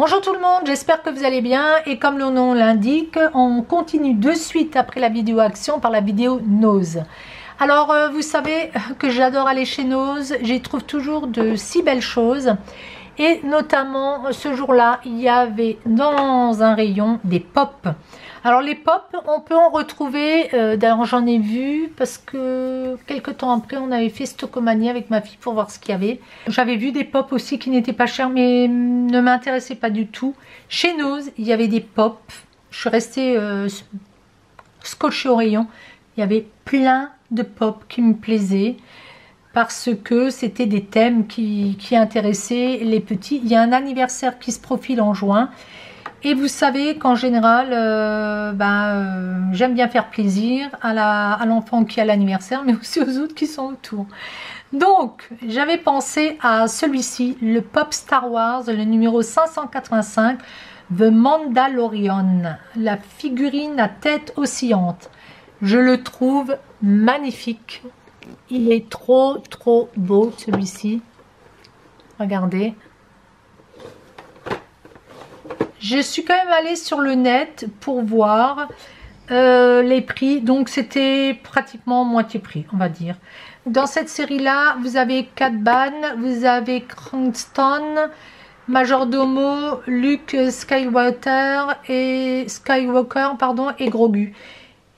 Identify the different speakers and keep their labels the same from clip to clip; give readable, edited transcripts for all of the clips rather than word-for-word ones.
Speaker 1: Bonjour tout le monde, j'espère que vous allez bien et comme le nom l'indique, on continue de suite après la vidéo action par la vidéo Nose. Alors vous savez que j'adore aller chez Nose, j'y trouve toujours de si belles choses et notamment ce jour-là il y avait dans un rayon des pops. Alors les pops on peut en retrouver, d'ailleurs j'en ai vu parce que quelques temps après on avait fait Stockomanie avec ma fille pour voir ce qu'il y avait. J'avais vu des pops aussi qui n'étaient pas chers mais ne m'intéressaient pas du tout. Chez Nose il y avait des pops, je suis restée scotchée au rayon, il y avait plein de pop qui me plaisaient parce que c'était des thèmes qui intéressaient les petits. Il y a un anniversaire qui se profile en juin et vous savez qu'en général j'aime bien faire plaisir à l'enfant qui a l'anniversaire mais aussi aux autres qui sont autour. Donc j'avais pensé à celui-ci, le Pop Star Wars, le numéro 585, The Mandalorian, la figurine à tête oscillante. Je le trouve magnifique. Il est trop beau celui-ci. Regardez. Je suis quand même allée sur le net pour voir les prix. Donc c'était pratiquement moitié prix, on va dire. Dans cette série-là, vous avez Cad Bane, vous avez Cranston, Majordomo, Luke Skywalker et Grogu.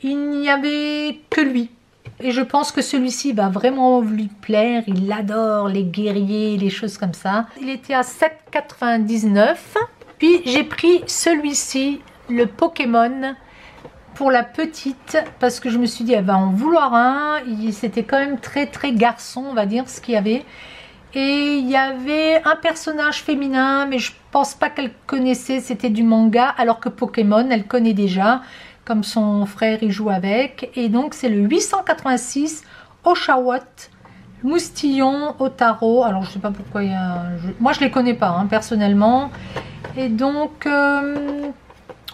Speaker 1: Il n'y avait que lui. Et je pense que celui-ci va vraiment lui plaire. Il adore les guerriers, les choses comme ça. Il était à 7,99 €. Puis j'ai pris celui-ci, le Pokémon, pour la petite. Parce que je me suis dit, elle va en vouloir un. C'était quand même très garçon, on va dire, ce qu'il y avait. Et il y avait un personnage féminin, mais je pense pas qu'elle connaissait. C'était du manga, alors que Pokémon, elle connaît déjà. Comme son frère il joue avec, et donc c'est le 886 Oshawott Moustillon Otaro. Alors je sais pas pourquoi il y a moi je les connais pas hein, personnellement, et donc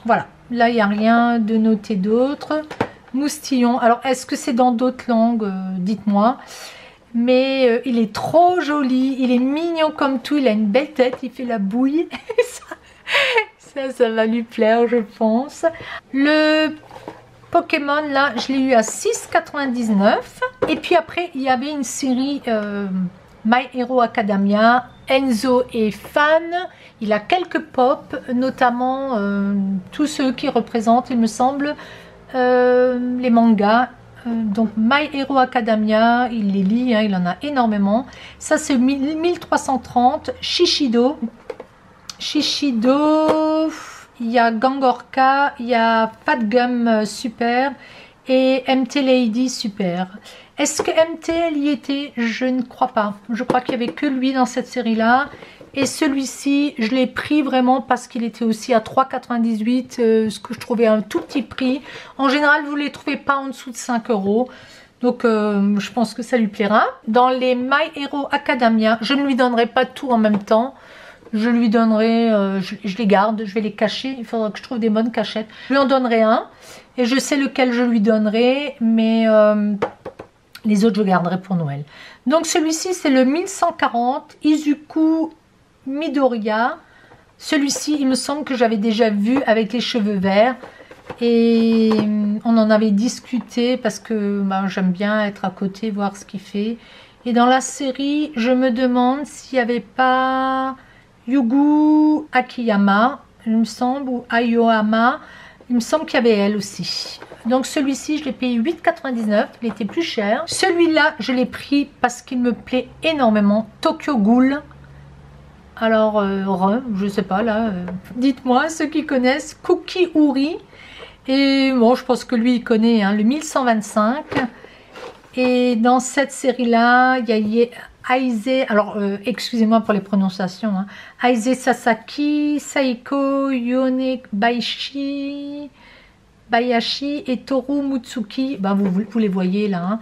Speaker 1: voilà, là il n'y a rien de noté d'autre. Moustillon, alors est-ce que c'est dans d'autres langues, dites-moi, mais il est trop joli, il est mignon comme tout, il a une belle tête, il fait la bouille. Ça va lui plaire, je pense. Le Pokémon, là, je l'ai eu à 6,99 €. Et puis après, il y avait une série My Hero Academia. Enzo est fan. Il a quelques pops, notamment tous ceux qui représentent, il me semble, les mangas. Donc My Hero Academia, il les lit, hein, il en a énormément. Ça, c'est 1330. Shishido, il y a Gangorka, il y a Fat Gum Super et MT Lady Super. Est-ce que MT y était? Je ne crois pas. Je crois qu'il n'y avait que lui dans cette série-là. Et celui-ci, je l'ai pris vraiment parce qu'il était aussi à 3,98 €, ce que je trouvais un tout petit prix. En général, vous ne les trouvez pas en dessous de 5 €. Donc, je pense que ça lui plaira. Dans les My Hero Academia, je ne lui donnerai pas tout en même temps. Je lui donnerai, je les garde, je vais les cacher. Il faudra que je trouve des bonnes cachettes. Je lui en donnerai un. Et je sais lequel je lui donnerai. Mais les autres, je garderai pour Noël. Donc celui-ci, c'est le 1140 Izuku Midoriya. Celui-ci, il me semble que j'avais déjà vu avec les cheveux verts. Et on en avait discuté parce que j'aime bien être à côté, voir ce qu'il fait. Et dans la série, je me demande s'il n'y avait pas Yugu Akiyama, il me semble, ou Ayohama, il me semble qu'il y avait elle aussi. Donc celui-ci, je l'ai payé 8,99 €, il était plus cher. Celui-là, je l'ai pris parce qu'il me plaît énormément, Tokyo Ghoul. Alors, je sais pas, là, dites-moi, ceux qui connaissent, Cookie Uri. Et bon, je pense que lui, il connaît, hein, le 1125. Et dans cette série-là, il y a Aize, alors excusez-moi pour les prononciations, hein, Aize Sasaki, Saiko Bayashi et Toru Mutsuki, vous les voyez là,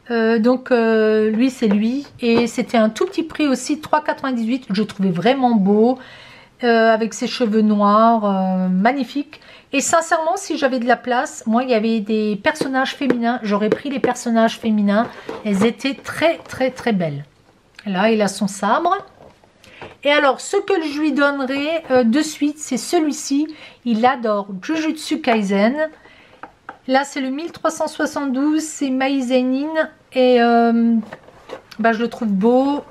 Speaker 1: hein. Donc lui c'est lui, et c'était un tout petit prix aussi, 3,98 €, je le trouvais vraiment beau, avec ses cheveux noirs, magnifique. Et sincèrement, si j'avais de la place, moi il y avait des personnages féminins, j'aurais pris les personnages féminins, elles étaient très belles. Là, il a son sabre. Et alors, ce que je lui donnerai de suite, c'est celui-ci. Il adore Jujutsu Kaisen. Là, c'est le 1372, c'est Maizenin. Et bah, je le trouve beau.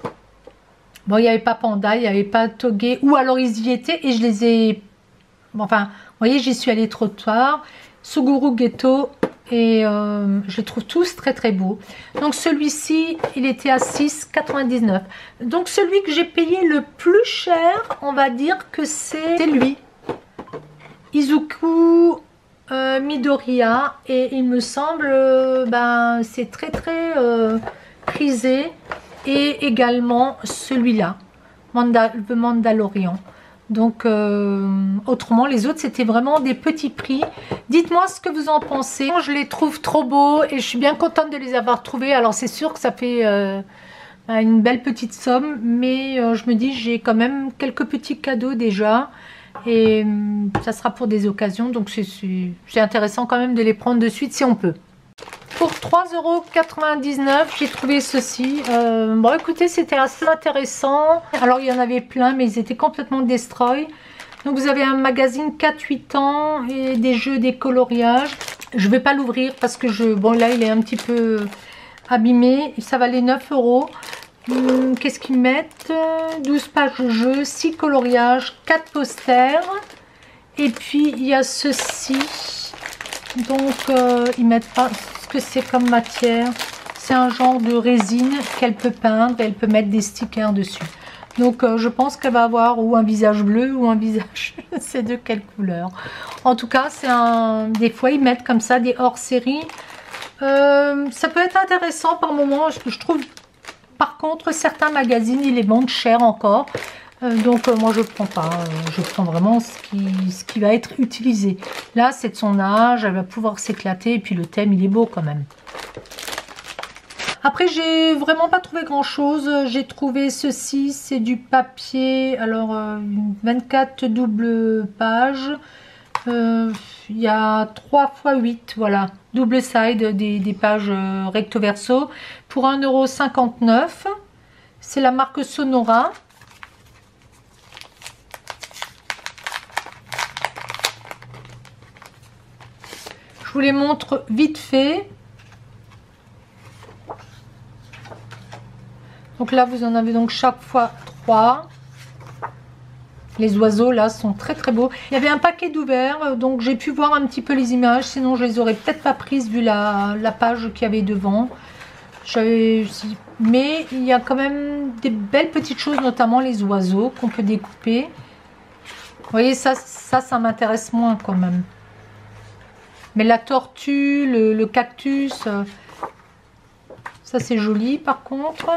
Speaker 1: Bon, il n'y avait pas Panda, il n'y avait pas Toge. Ou alors, ils y étaient et je les ai... Enfin, vous voyez, j'y suis allée trop tard. Suguru Geto. Et je les trouve tous très très beaux. Donc celui-ci, il était à 6,99. Donc celui que j'ai payé le plus cher, on va dire que c'est lui. Izuku Midoriya. Et il me semble, ben, c'est très très prisé. Et également celui-là, The Mandalorian. Donc, autrement, les autres, c'était vraiment des petits prix. Dites-moi ce que vous en pensez. Je les trouve trop beaux et je suis bien contente de les avoir trouvés. Alors, c'est sûr que ça fait une belle petite somme. Mais je me dis, j'ai quand même quelques petits cadeaux déjà. Et ça sera pour des occasions. Donc, c'est intéressant quand même de les prendre de suite si on peut. Pour 3,99 €, j'ai trouvé ceci. Bon, écoutez, c'était assez intéressant. Alors, il y en avait plein, mais ils étaient complètement destroy. Donc, vous avez un magazine 4-8 ans et des jeux, des coloriages. Je ne vais pas l'ouvrir parce que bon, là, il est un petit peu abîmé. Ça valait 9 €. Qu'est-ce qu'ils mettent? 12 pages de jeu, 6 coloriages, 4 posters. Et puis, il y a ceci. Donc, ils mettent pas... que c'est comme matière, c'est un genre de résine qu'elle peut peindre et elle peut mettre des stickers dessus. Donc je pense qu'elle va avoir ou un visage bleu ou un visage, c'est de quelle couleur. En tout cas, c'est des fois ils mettent comme ça des hors-série. Ça peut être intéressant par moment. Je trouve par contre certains magazines ils les vendent cher encore. Donc moi je prends pas, je prends vraiment ce qui va être utilisé. Là c'est de son âge, elle va pouvoir s'éclater et puis le thème il est beau quand même. Après j'ai vraiment pas trouvé grand chose, j'ai trouvé ceci, c'est du papier, alors 24 double pages, il y a 3 x 8, voilà, double side des pages recto verso pour 1,59 €, c'est la marque Sonora. Je vous les montre vite fait. Donc là, vous en avez donc chaque fois 3. Les oiseaux là sont très très beaux. Il y avait un paquet d'ouverts, donc j'ai pu voir un petit peu les images. Sinon, je les aurais peut-être pas prises vu la page qu'il y avait devant. Mais il y a quand même des belles petites choses, notamment les oiseaux qu'on peut découper. Vous voyez, ça m'intéresse moins quand même. Mais la tortue, le cactus, ça c'est joli par contre.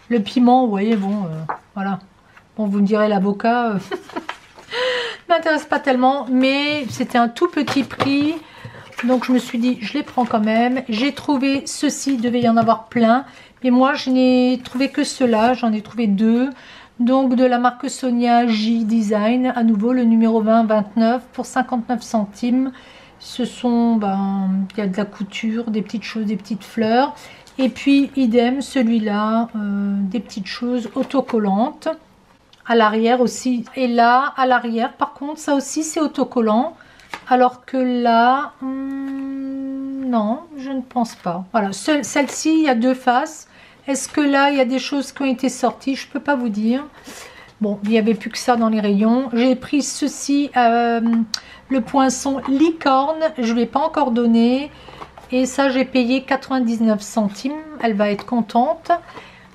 Speaker 1: Le piment, vous voyez, bon, voilà. Bon, vous me direz l'avocat, m'intéresse pas tellement, mais c'était un tout petit prix. Donc je me suis dit, je les prends quand même. J'ai trouvé ceci, il devait y en avoir plein. Mais moi, je n'ai trouvé que ceux-là, j'en ai trouvé 2. Donc de la marque Sonia J Design, à nouveau le numéro 20-29 pour 59 centimes. Ce sont, ben, il y a de la couture, des petites choses, des petites fleurs. Et puis, idem, celui-là, des petites choses autocollantes. À l'arrière aussi. Et là, à l'arrière, par contre, ça aussi, c'est autocollant. Alors que là, non, je ne pense pas. Voilà, celle-ci, il y a 2 faces. Est-ce que là, il y a des choses qui ont été sorties? Je ne peux pas vous dire. Bon, il n'y avait plus que ça dans les rayons. J'ai pris ceci, le poinçon licorne. Je ne l'ai pas encore donné. Et ça, j'ai payé 99 centimes. Elle va être contente.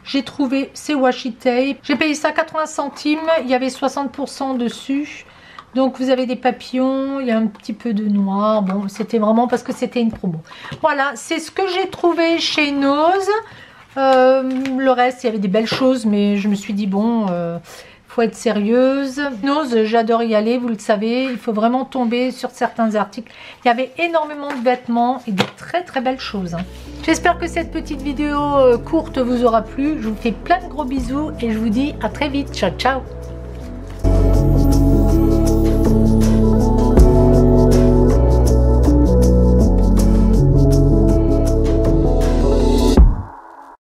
Speaker 1: J'ai trouvé ces washi tape. J'ai payé ça 80 centimes. Il y avait 60% dessus. Donc, vous avez des papillons. Il y a un petit peu de noir. Bon, c'était vraiment parce que c'était une promo. Voilà, c'est ce que j'ai trouvé chez Nose. Le reste, il y avait des belles choses. Mais je me suis dit, bon... faut être sérieuse. Nose, j'adore y aller, vous le savez. Il faut vraiment tomber sur certains articles. Il y avait énormément de vêtements et de très très belles choses. J'espère que cette petite vidéo courte vous aura plu. Je vous fais plein de gros bisous et je vous dis à très vite. Ciao, ciao.